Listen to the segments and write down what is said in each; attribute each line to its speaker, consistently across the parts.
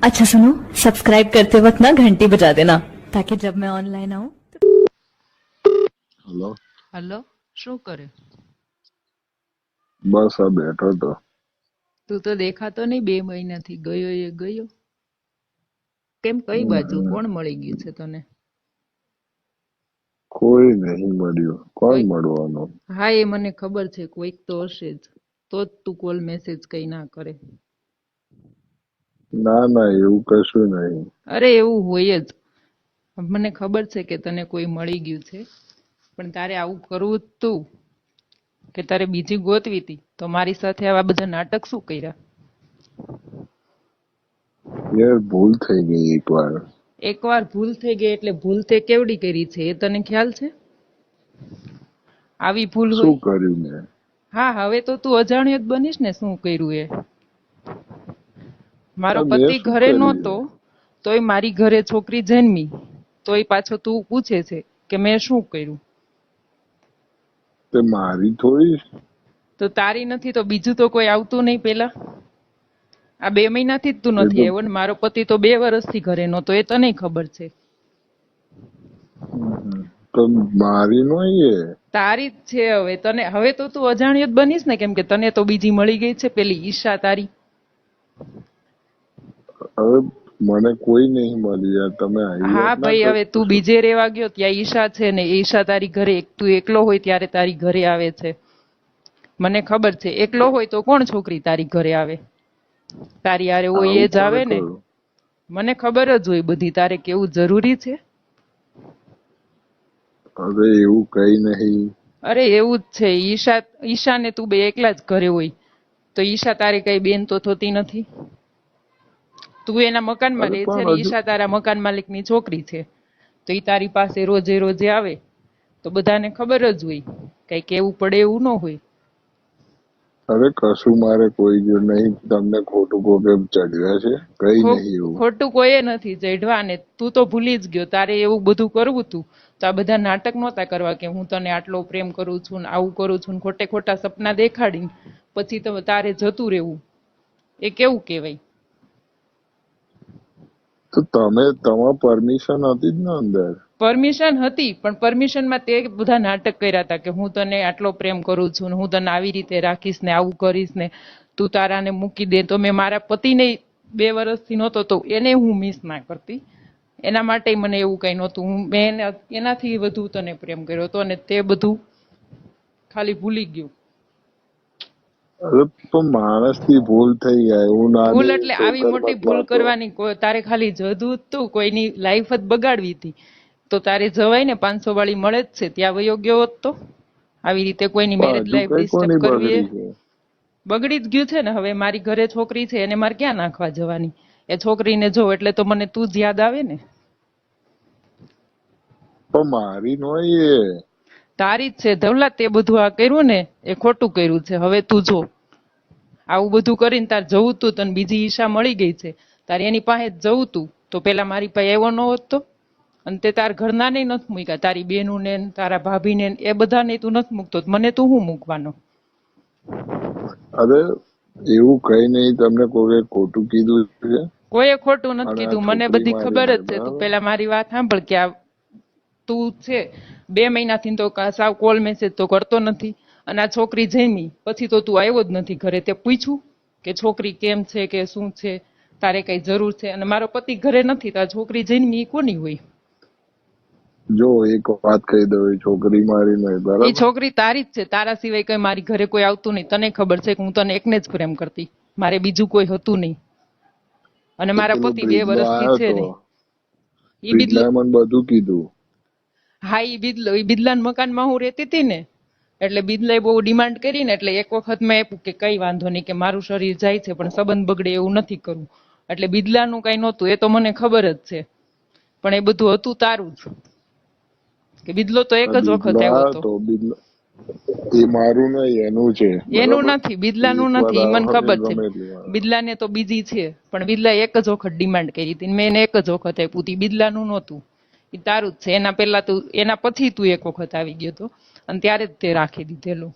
Speaker 1: अच्छा सुनो, सब्सक्राइब करते वक्त ना घंटी बजा देना ताकि जब मैं ऑनलाइन आऊँ।
Speaker 2: હેલો.
Speaker 3: હલો, શું કરે?
Speaker 2: બસ આ બેઠો તો.
Speaker 3: તું તો દેખાતો નહીં 2 મહિનાથી. ગયો એ ગયો. કેમ, કઈ બાજુ? કોણ મળી ગયું છે તને?
Speaker 2: કોઈ નહીં મળ્યું. કોણ
Speaker 3: કોઈ?
Speaker 2: મળવાનું?
Speaker 3: હા, એ મને ખબર છે, કોઈક તો હશે જ. તો જ તું કોલ મેસેજ કઈ ના કરે.
Speaker 2: ના ના, એવું કશું નહીં.
Speaker 3: અરે એવું હોય જ. મને ખબર છે કે તને કોઈ મળી ગયું છે, પણ તારે આવું કરવું જ તું કે તારે બીજી ગોતવી હતી? તો મારી સાથે આવા બધા નાટક શું કર્યા?
Speaker 2: યાર ભૂલ થઈ ગઈ એકવાર.
Speaker 3: એકવાર ભૂલ થઈ ગઈ એટલે ભૂલ તે કેવડી કરી છે એ તને ખ્યાલ છે? આવી ભૂલ
Speaker 2: શું
Speaker 3: હોય?
Speaker 2: કર્યું મેં?
Speaker 3: હા, હવે તો તું અજાણ્યો જ બનીશ ને શું કર્યું એ. મારો
Speaker 2: મેં
Speaker 3: પતિ
Speaker 2: શું
Speaker 3: ઘરે
Speaker 2: કર્યું?
Speaker 3: નહોતો તોય મારી ઘરે છોકરી જન્મી, તોય પાછો તું પૂછે છે કે મેં શું કર્યું.
Speaker 2: તે મારી થોડી.
Speaker 3: તો તારી નથી તો બીજું તો કોઈ આવતું નહીં પેલા? આ 2 મહિનાથી જ તું
Speaker 2: એ
Speaker 3: નથી
Speaker 2: તો
Speaker 3: આવ્યો ને મારો પતિ તો 2 વર્ષથી ઘરે નહોતો, એ તને ખબર છે.
Speaker 2: તો મારી નહીં એ.
Speaker 3: તારી જ છે હવે. તને હવે તો તું અજાણ્યો જ બનીશ ને, કેમ કે તને તો બીજી મળી ગઈ છે, પેલી ઈશા તારી.
Speaker 2: હવે મને કોઈ નહીં મળી યાર. તમે આવી
Speaker 3: હા
Speaker 2: વાત ના
Speaker 3: ભાઈ,
Speaker 2: કરો
Speaker 3: હવે તું
Speaker 2: છો.
Speaker 3: બીજે રહેવા ગયો ત્યાં ઈશા છે ને, ઈશા તારી ઘરે તું એકલો હોય ત્યારે તારી ઘરે આવે છે. મને ખબર છે, એકલો હોય તો કોણ છોકરી તારી ઘરે આવે? તારી હારે હોય
Speaker 2: આવું
Speaker 3: એ જ આવે
Speaker 2: કોને
Speaker 3: ને.
Speaker 2: કહ્યું?
Speaker 3: મને ખબર જ હોય બધી. તારે કેવું જરૂરી છે?
Speaker 2: હવે એવું કઈ નહીં.
Speaker 3: અરે એવું જ છે. ઈશાને તું બે એકલા જ ઘરે હોય તો ઈશા તારી કઈ બેન તો થતી નથી? તું એના મકાનમાં
Speaker 2: અરે
Speaker 3: રહે છે
Speaker 2: પણ
Speaker 3: ને
Speaker 2: હજુ
Speaker 3: ઈશા તારા મકાન માલિકની છોકરી છે, તો ઈ તારી પાસે રોજે રોજે આવે તો બધાને ખબર જ હોય. કઈ કેવું પડે એવું ન હોય.
Speaker 2: અરે કશું મારે કોઈ જો નહીં. તમને ખોટું કોકે ચડ્યા છે? કઈ નહીં એવું.
Speaker 3: ખોટું કોઈએ નથી ચઢવા ને. તું તો ભૂલી જ ગયો. તારે એવું બધું કરવું તું તો આ બધા નાટક નહોતા કરવા કે હું તને આટલો પ્રેમ કરું છું ને આવું કરું છું ને ખોટે ખોટા સપના દેખાડીને પછી તો તારે જતું રહેવું. એ કેવું કહેવાય?
Speaker 2: તો તમે તમારી પરમિશન હતી જ ને અંદર.
Speaker 3: પરમિશન હતી, પણ પરમિશનમાં તે બધા નાટક કર્યા હતા કે હું તને આટલો પ્રેમ કરું છું ને હું તને આવી રીતે રાખીશ ને આવું કરીશ ને તું તારાને મૂકી દે. તો મેં મારા પતિને 2 વર્ષથી નહોતો તો એને હું મિસ ના કરતી. એના માટે મને એવું કઈ નહોતું. મેં એનાથી વધુ તને પ્રેમ કર્યો હતો અને તે બધું ખાલી ભૂલી ગયું.
Speaker 2: અરે પણ માણસ થી ભૂલ થઈ જાય એવું ના
Speaker 3: ભૂલ
Speaker 2: દે
Speaker 3: એટલે
Speaker 2: તો
Speaker 3: આવી મોટી
Speaker 2: ઘરમાં
Speaker 3: ભૂલ
Speaker 2: વાતો.
Speaker 3: કરવાની તારે ખાલી જતું જ તું, કોઈની લાઈફ જ બગાડવી હતી તો તારે જવાય ને. 500 વાળી મળે જ છે, ત્યાં વયો ગયો હોત તો. આવી રીતે કોઈની
Speaker 2: પણ
Speaker 3: મેરેજ
Speaker 2: હજુ
Speaker 3: લાઈફ
Speaker 2: કઈ
Speaker 3: ડિસ્ટર્બ
Speaker 2: કોની
Speaker 3: કરવી એ
Speaker 2: બગડી છે?
Speaker 3: બગડી જ ગયું છે ને. હવે મારી ઘરે છોકરી છે એને મારે ક્યાં નાખવા જવાની? એ છોકરીને જો એટલે તો મને તું જ યાદ આવે ને.
Speaker 2: પણ મારી નોય એ.
Speaker 3: તારી જ છે ધવલા. તે બધું આ કર્યું ને એ ખોટું કર્યું છે. હવે તું જો આવું બધું કરીને તાર જવું તું, તને બીજી ઈશા મળી ગઈ છે, તારે એની પાસે જ જવું તું તો પેલા મારી પાસે આવ્યો ન હોત તો? અને તે તાર ઘરના ને નથી મૂક્યા, તારી બેનું ને તારા ભાભી ને એ બધાને તું નથી મૂકતો, મને તું શું મૂકવાનો?
Speaker 2: અરે એવું કઈ નહીં. તમને કોઈ ખોટું કીધું છે?
Speaker 3: કોઈએ ખોટું નથી
Speaker 2: અને આ
Speaker 3: કીધું. મને
Speaker 2: છોકરી
Speaker 3: બધી
Speaker 2: મારી
Speaker 3: ખબર જ
Speaker 2: નહીં,
Speaker 3: છે. તું
Speaker 2: બરાબર?
Speaker 3: પેલા મારી વાત સાંભળ કે આ તું છે 2 મહિનાથી તો સાવ કોલ મેસેજ તો કરતો નથી. અને આ છોકરી જઈમી પછી તો તું આવ્યો જ નથી ઘરે. તે પૂછ્યું કે છોકરી કેમ છે કે શું છે, તારે કઈ જરૂર છે? અને મારો પતિ ઘરે નથી તો આ છોકરી જઈમી એ કોની હોય?
Speaker 2: જો એક વાત કહી દઉં, એ છોકરી મારી નહીં,
Speaker 3: એ
Speaker 2: બરાબર?
Speaker 3: છોકરી તારી જ છે. તારા સિવાય કઈ મારી ઘરે કોઈ આવતું નહીં. તને ખબર છે કે હું તને એકને જ પ્રેમ કરતી, મારે બીજું કોઈ હતું નહીં. અને
Speaker 2: તો
Speaker 3: મારા
Speaker 2: પેલો
Speaker 3: પતિ 2
Speaker 2: બ્રિજનો
Speaker 3: વર્ષથી
Speaker 2: આવ્યો
Speaker 3: છે
Speaker 2: તો.
Speaker 3: ને. ઈ બિદલો.
Speaker 2: બ્રિજલાએ મને બધું કીધું.
Speaker 3: હા, ઈ બિદલાના મકાનમાં હું રહેતી હતી ને, એટલે બિદલાએ બહુ ડિમાન્ડ કરી ને એટલે એક વખત મેં આપ્યું કે કઈ વાંધો નહીં, કે મારું શરીર જાય છે પણ સંબંધ બગડે એવું નથી કરવું. એટલે બિદલાનું કઈ નહોતું, એ તો મને ખબર જ છે. પણ એ બધું હતું તારું જ. કે બિદલો તો એક જ વખત
Speaker 2: બિજલો
Speaker 3: આવ્યો
Speaker 2: આવ્યો
Speaker 3: હતો.
Speaker 2: તો. બિજલો એ મારું નહીં, એનું છે,
Speaker 3: એનું
Speaker 2: બરાબર?
Speaker 3: નથી,
Speaker 2: એ
Speaker 3: બિદલાનું
Speaker 2: એકવાર
Speaker 3: નથી, ઈ મને
Speaker 2: આવે
Speaker 3: ખબર છે.
Speaker 2: ગમે એટલી વાર.
Speaker 3: બિદલાને તો બીજી છે, પણ બિદલાએ એક જ વખત ડિમાન્ડ કરી હતી. મેં એને એક જ વખત આપ્યું હતું. બિદલાનું નહોતું, એ તારું જ છે. એના પહેલા તું, એના પછી તું એક વખત આવી ગયો હતો અને ત્યારે જ તે રાખી દીધેલું.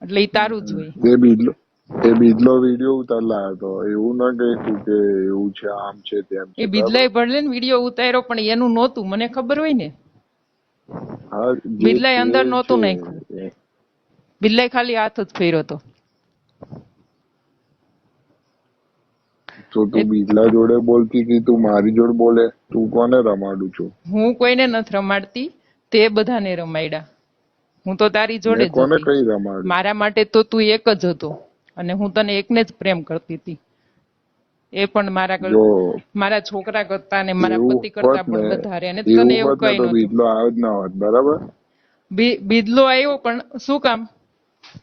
Speaker 3: એટલે એ તારું જ હોય.
Speaker 2: એ બિજલો એ બીજલો વિડીયો ઉતારલા હતો, એવું ના કહેતું કે એવું છે આમ છે તેમ
Speaker 3: એ
Speaker 2: છે.
Speaker 3: બિદલાય ભલે ને વિડીયો ઉતાર્યો પણ એનું નહોતું, મને ખબર હોય ને.
Speaker 2: હા, જે
Speaker 3: બિદલાય અંદર
Speaker 2: છે
Speaker 3: નહોતું નાખ્યું,
Speaker 2: એ-
Speaker 3: બિદલાય ખાલી હાથ જ ફેર્યો હતો.
Speaker 2: તો તું બીજલા જોડે બોલતી હતી, તું મારી જોડે બોલે, તું કોને રમાડું છું?
Speaker 3: હું કોઈને નથી રમાડતી, તે બધાને રમાડ્યા. હું તો તારી જોડે
Speaker 2: મેં
Speaker 3: જ
Speaker 2: કોને
Speaker 3: હતી.
Speaker 2: કઈ રમાડું?
Speaker 3: મારા માટે તો તું એક જ હતો અને હું તને એકને જ પ્રેમ કરતી હતી. એ પણ
Speaker 2: જો
Speaker 3: મારા છોકરા કરતા ને મારા
Speaker 2: એવું
Speaker 3: પતિ કરતા
Speaker 2: હોત ને,
Speaker 3: પણ વધારે. અને તને એવું
Speaker 2: હોત ને
Speaker 3: કઈ
Speaker 2: તો
Speaker 3: નહોતું.
Speaker 2: બીજલો આવ્યો જ ના હોત, બરાબર?
Speaker 3: બિદલો આવ્યો પણ શું કામ?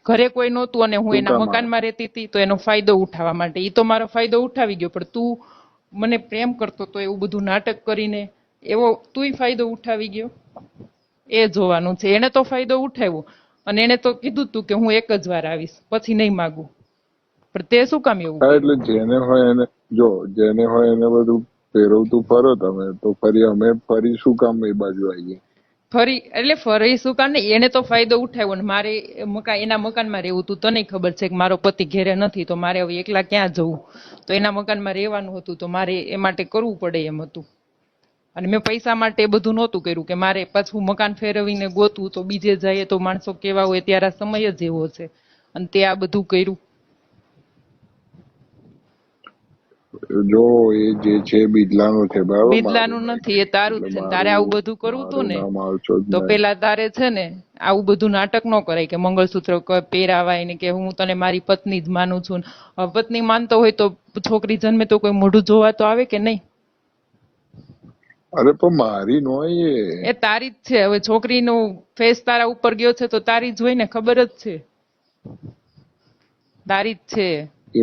Speaker 3: ઘરે કોઈ નહોતું અને હું
Speaker 2: શું
Speaker 3: એના
Speaker 2: કામ
Speaker 3: મકાનમાં રહેતી હતી, તો એનો ફાયદો ઉઠાવવા માટે. ઈ તો મારો ફાયદો ઉઠાવી ગયો, પણ તું મને પ્રેમ કરતો તો એવું બધું નાટક કરીને એવો તુંય ફાયદો ઉઠાવી ગયો, એ જોવાનું છે. એને તો ફાયદો ઉઠાવ્યો અને એને તો કીધું તું કે હું એક જ વાર આવીશ, પછી નહીં માગું. પણ તે શું કામ એવું
Speaker 2: હા,
Speaker 3: કર્યું?
Speaker 2: એટલે જેને હોય એને, જો જેને હોય એને બધું ફેરવતું ફરો તમે, તો ફરી અમે ફરી શું કામ એ બાજુ આવીએ?
Speaker 3: ફરી એટલે ફરી શું કામ ને, એને તો ફાયદો ઉઠાવ્યો ને મારે એના મકાનમાં રહેવું હતું. તને ખબર છે કે મારો પતિ ઘેરે નથી, તો મારે હવે એકલા ક્યાં જવું? તો એના મકાનમાં રહેવાનું હતું, તો મારે એ માટે કરવું પડે એમ હતું. અને મેં પૈસા માટે એ બધું નહોતું કર્યું કે મારે પાછું મકાન ફેરવીને ગોતવું, તો બીજે જઈએ તો માણસો કેવા હોય, ત્યારે આ સમય જ એવો છે. અને તે આ બધું કર્યું.
Speaker 2: જો એ જે છે બીજલાનું છે, બરાબર?
Speaker 3: બિદલાનું નથી, એ તારું જ છે. ને તારે આવું બધું કરવું હતું ને,
Speaker 2: નામ આવશો જ
Speaker 3: તો
Speaker 2: નહીં.
Speaker 3: પેલા તારે છે ને આવું બધું નાટક ન કરાય કે મંગળસૂત્ર પહેરાવાય ને કે હું તને મારી પત્ની જ માનું છું. હવે પત્ની માનતો હોય તો છોકરી જન્મે તો કોઈ મોઢું જોવા તો આવે કે નહીં?
Speaker 2: અરે પણ મારી નો
Speaker 3: એ તારી જ છે. હવે છોકરીનો ફેસ તારા ઉપર ગયો છે તો તારી જ હોય ને, ખબર જ છે. તારી જ છે.
Speaker 2: એ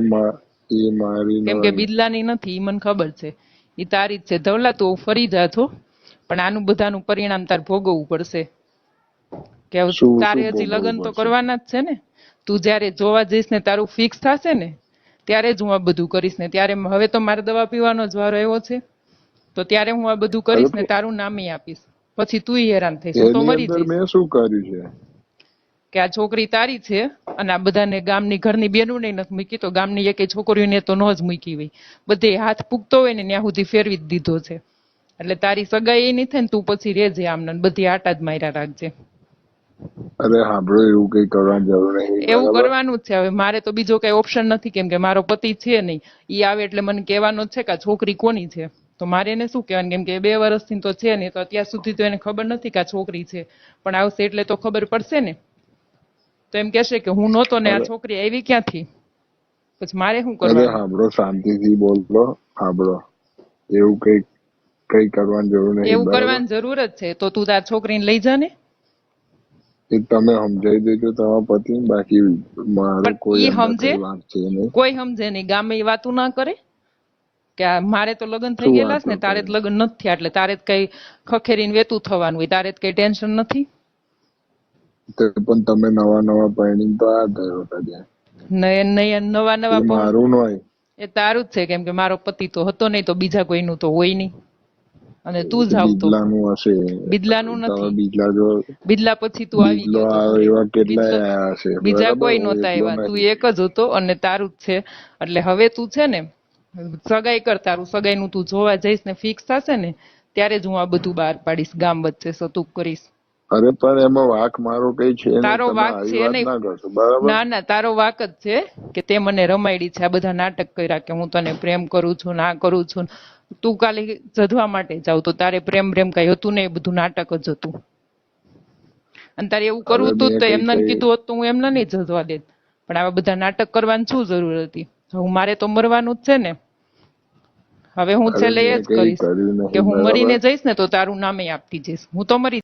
Speaker 2: મારી
Speaker 3: કેમ
Speaker 2: નો.
Speaker 3: કે બિદલાની નથી, ઈ મને ખબર છે. ઈ તારી જ છે. ધવલા તું ફરી જા છો, પણ આનું બધાનું પરિણામ તાર ભોગવવું પડશે. કે હવે
Speaker 2: શું
Speaker 3: તારે
Speaker 2: શું
Speaker 3: હજી લગ્ન તો
Speaker 2: ભોગવવું પડશે?
Speaker 3: કરવાના જ છે ને. તું જ્યારે જોવા જઈશ ને, તારું ફિક્સ થશે ને, ત્યારે જ હું આ બધું કરીશ ને. ત્યારે હવે તો મારે દવા પીવાનો જ વારો આવ્યો છે, તો ત્યારે હું આ બધું
Speaker 2: અરે
Speaker 3: કરીશ ને,
Speaker 2: પણ
Speaker 3: તારું નામે આપીશ. પછી તુંય હેરાન થઈશ, હું તો
Speaker 2: એની
Speaker 3: મરી
Speaker 2: અંદર
Speaker 3: જઈશ.
Speaker 2: મેં શું કર્યું છે?
Speaker 3: કે આ છોકરી તારી છે અને આ બધાને ગામની ઘરની બેનું નહીં નથી મૂકી, તો ગામની એકે છોકરીઓને તો ન જ મૂકી હોય. બધે હાથ પૂગતો હોય ને ત્યાં સુધી ફેરવી જ દીધો છે. એટલે તારી સગાઈ એ નહીં થાય ને, તું પછી રેજે આમને, બધી આટા જ માર્યા રાખજે.
Speaker 2: અરે સાંભળો, એવું કઈ કરવાની જરૂર નહીં,
Speaker 3: એવું
Speaker 2: બરાબર?
Speaker 3: કરવાનું જ છે. હવે મારે તો બીજો કઈ ઓપ્શન નથી, કેમ કે મારો પતિ છે નહીં. ઈ આવે એટલે મને કહેવાનો જ છે કે આ છોકરી કોની છે. તો મારે એને શું કહેવાનું, કેમ કે 2 વર્ષથી તો છે નહીં, તો અત્યાર સુધી તો એને ખબર નથી કે આ છોકરી છે. પણ આવશે એટલે તો ખબર પડશે ને. તો એમ કહેશે કે હું નહોતો ને આ
Speaker 2: અરે
Speaker 3: છોકરી આવી ક્યાંથી? પછી મારે શું
Speaker 2: અરે
Speaker 3: કરવાનું?
Speaker 2: સાંભળો, શાંતિથી બોલો, સાંભળો. એવું કઈ કરવાની જરૂર નહીં,
Speaker 3: એવું
Speaker 2: બરાબર?
Speaker 3: કરવાની જરૂર જ છે. તો તું તાર છોકરીને લઈ જા ને.
Speaker 2: એ તમે સમજાઈ દેજો તમારા પતિને, બાકી મારો
Speaker 3: પણ
Speaker 2: કોઈ
Speaker 3: ઈ
Speaker 2: અંદર
Speaker 3: સમજે,
Speaker 2: કઈ વાત છે નહીં.
Speaker 3: કોઈ સમજે નહીં. ગામે એ વાતું ના કરે કે આ મારે તો લગ્ન થઈ
Speaker 2: શું
Speaker 3: ગયેલા છે
Speaker 2: વાતો
Speaker 3: ને, તારે જ
Speaker 2: કરે?
Speaker 3: લગ્ન નથી થયા, એટલે તારે જ કઈ ખખેરીને વેતું થવાનું હોય, તારે જ કઈ ટેન્શન નથી.
Speaker 2: તે પણ તમે નવા પરણીને તો આ થયો હતા ત્યાં.
Speaker 3: નવા
Speaker 2: એ
Speaker 3: નવા
Speaker 2: મારું નહીં.
Speaker 3: એ તારું જ છે, કેમ કે મારો પતિ તો હતો નહીં, તો બીજા કોઈનું તો હોય નહીં. અને તું જ આવતો.
Speaker 2: બીજલાનું હશે.
Speaker 3: બિદલાનું
Speaker 2: તમે
Speaker 3: નથી.
Speaker 2: બીજલા જો
Speaker 3: બિદલા પછી તું આવી
Speaker 2: બીજલો
Speaker 3: ગયો તો
Speaker 2: આવે
Speaker 3: ઘરે.
Speaker 2: એવા કેટલાય
Speaker 3: બિદલો
Speaker 2: આયા હશે,
Speaker 3: બીજા
Speaker 2: બરાબર?
Speaker 3: કોઈ
Speaker 2: હું
Speaker 3: નહોતા
Speaker 2: એકલો
Speaker 3: આવ્યા, તું
Speaker 2: નથી.
Speaker 3: એક જ હતો અને તારું જ છે. એટલે હવે તું છે ને સગાઈ કર, તારું સગાઈનું તું જોવા જઈશ ને, ફિક્સ થશે ને, ત્યારે જ હું આ બધું બહાર પાડીશ, ગામ વચ્ચે સતુક કરીશ.
Speaker 2: અરે પણ એમાં વાંક મારો કઈ છે નહીં,
Speaker 3: તારો
Speaker 2: તમે
Speaker 3: વાક
Speaker 2: આવી
Speaker 3: છે
Speaker 2: વાત
Speaker 3: નહીં.
Speaker 2: ના કરશો, બરાબર?
Speaker 3: ના ના, તારો વાક જ છે કે તે મને રમાડી છે, આ બધા નાટક કર્યા કે હું તને પ્રેમ કરું છું, ના કરું છું. તું કાલે જધવા માટે જાવ તો તારે પ્રેમ કઈ હતું ને, એ બધું નાટક જ હતું. અને તારે એવું કરવું
Speaker 2: હવે
Speaker 3: હતું
Speaker 2: મેં
Speaker 3: તો
Speaker 2: કઈ
Speaker 3: એમને
Speaker 2: કઈ
Speaker 3: કીધું હોત તો હું એમને નહીં જધવા દેત. પણ આવા બધા નાટક કરવાની શું જરૂર હતી? હું મારે તો મરવાનું જ છે ને. હવે હું
Speaker 2: અરે
Speaker 3: છેલ્લે એ
Speaker 2: મેં
Speaker 3: જ
Speaker 2: કઈ
Speaker 3: કરીશ
Speaker 2: કર્યું
Speaker 3: કે
Speaker 2: નહીં,
Speaker 3: હું
Speaker 2: બરાબર?
Speaker 3: મરીને જઈશ ને, તો તારું નામે આપતી જઈશ. હું તો મરી